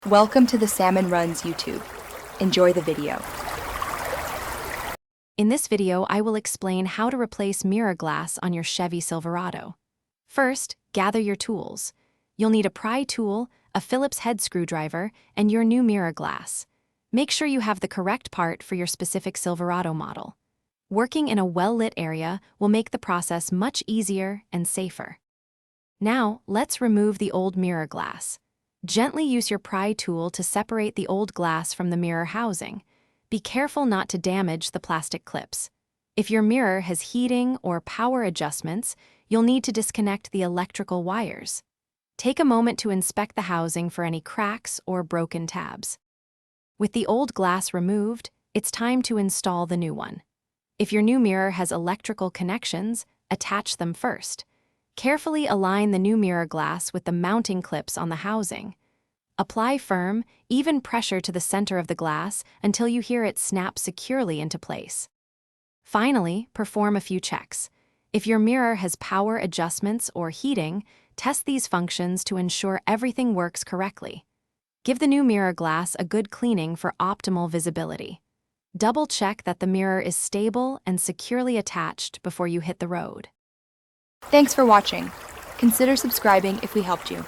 Welcome to the Salmon Runs YouTube. Enjoy the video. In this video, I will explain how to replace mirror glass on your Chevy Silverado. First, gather your tools. You'll need a pry tool, a Phillips head screwdriver, and your new mirror glass. Make sure you have the correct part for your specific Silverado model. Working in a well-lit area will make the process much easier and safer. Now, let's remove the old mirror glass. Gently use your pry tool to separate the old glass from the mirror housing. Be careful not to damage the plastic clips. If your mirror has heating or power adjustments, you'll need to disconnect the electrical wires. Take a moment to inspect the housing for any cracks or broken tabs. With the old glass removed, it's time to install the new one. If your new mirror has electrical connections, attach them first. Carefully align the new mirror glass with the mounting clips on the housing. Apply firm, even pressure to the center of the glass until you hear it snap securely into place. Finally, perform a few checks. If your mirror has power adjustments or heating, test these functions to ensure everything works correctly. Give the new mirror glass a good cleaning for optimal visibility. Double-check that the mirror is stable and securely attached before you hit the road. Thanks for watching. Consider subscribing if we helped you.